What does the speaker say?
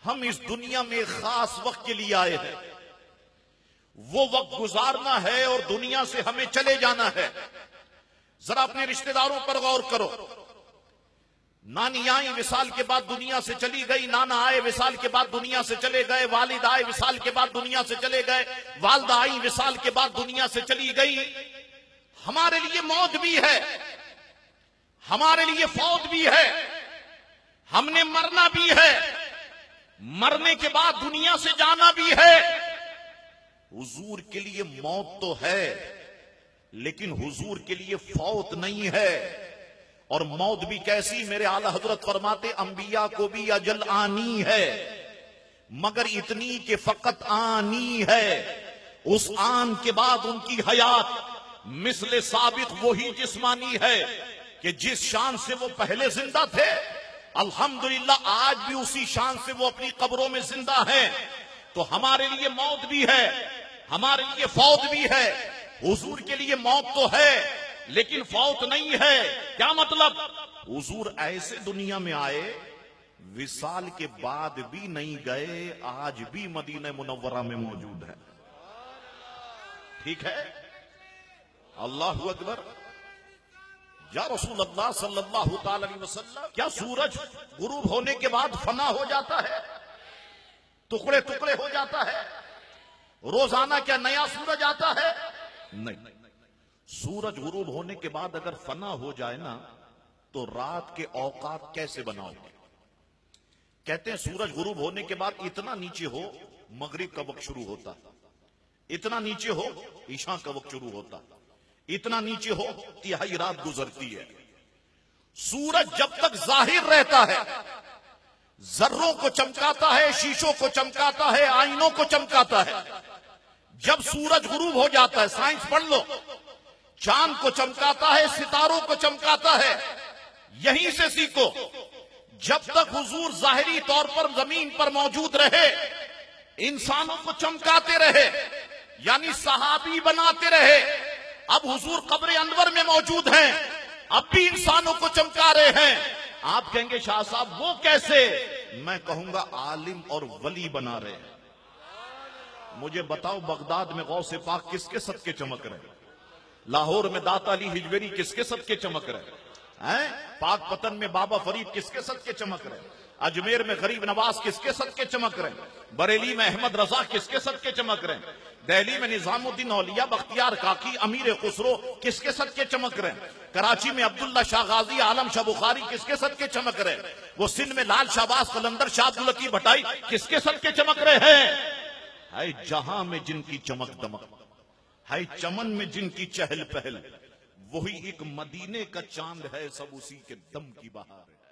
हम इस दुनिया में खास वक्त के लिए आए हैं, वो वक्त गुजारना है और दुनिया से हमें चले जाना है। जरा अपने रिश्तेदारों पर गौर करो। नानी आई विसाल के बाद दुनिया से चली गई, नाना आए विसाल के बाद दुनिया से चले गए, वालिद आए विसाल के बाद दुनिया से चले गए, वालदा आई विसाल के बाद दुनिया से चली गई। हमारे लिए मौत भी है, हमारे लिए फौत भी है, हमने मरना भी है, मरने के बाद दुनिया से जाना भी है। हुजूर के लिए मौत तो है, लेकिन हुजूर के लिए फौत नहीं है। और मौत भी कैसी, मेरे आला हजरत फरमाते अंबिया को भी अजल आनी है, मगर इतनी कि फकत आनी है। उस आन के बाद उनकी हयात मिसले साबित वही जिस्मानी है कि जिस शान से वो पहले जिंदा थे, अल्हम्दुलिल्लाह आज भी उसी शान से वो अपनी कब्रों में जिंदा हैं। तो हमारे लिए मौत भी है, हमारे लिए फौत भी है। हुजूर के लिए मौत तो है, लेकिन फौत नहीं है। क्या मतलब? हुजूर ऐसे दुनिया में आए, विसाल के बाद भी नहीं गए, आज भी मदीना मुनव्वरा में मौजूद है। ठीक है? अल्लाहु अकबर। या रसूल अल्लाह सल्लल्लाहु ताला अलैहि वसल्लम, क्या सूरज गुरूब होने के बाद फना हो जाता है, टुकड़े टुकड़े हो जाता है? रोजाना क्या नया सूरज आता है? नहीं। सूरज गुरूब होने के बाद अगर फना हो जाए ना, तो रात के औकात कैसे बनाओगे? कहते हैं सूरज गुरूब होने के बाद इतना नीचे हो मगरिब का वक्त शुरू होता, इतना नीचे हो ईशा का वक्त शुरू होता, इतना नीचे हो तिहाई रात गुजरती है। सूरज जब तक जाहिर रहता है, जर्रों को चमकाता है, शीशों को चमकाता है, आईनों को चमकाता है। जब सूरज गुरूब हो जाता है, साइंस पढ़ लो, चांद को चमकाता है, सितारों को चमकाता है। यहीं से सीखो। जब तक हुजूर जाहिरी तौर पर जमीन पर मौजूद रहे, इंसानों को चमकाते रहे, यानी सहाबी बनाते रहे। अब हुजूर कब्र अनवर में मौजूद हैं, अब भी इंसानों को चमका रहे हैं। आप कहेंगे शाह साहब वो कैसे? मैं कहूंगा आलिम और वली बना रहे हैं। मुझे बताओ, बगदाद में गौसे पाक किसके सदके चमक रहे? लाहौर में दाता अली हिजवेरी किसके सदके चमक रहे हैं? पाक पतन में बाबा फरीद किसके सदके चमक रहे? अजमेर में गरीब नवाज किसके सदके चमक रहे? बरेली में अहमद रजा किसके सदके चमक रहे? दिल्ली में निजामुद्दीन औलिया बख्तियार काकी अमीर खुसरो किसके सदके चमक रहे? कराची में अब्दुल्ला शाह गाजी आलम शाह बुखारी किसके सदके चमक रहे? वो सिंध में लाल शाहबाज कलंदर शाह अब्दुल लतीफ भटाई किसके सदके चमक रहे हैं? है जहां में जिनकी चमक दमक, है चमन में जिनकी चहल पहल, वही एक मदीने का चांद है, सब उसी के दम की बहार है।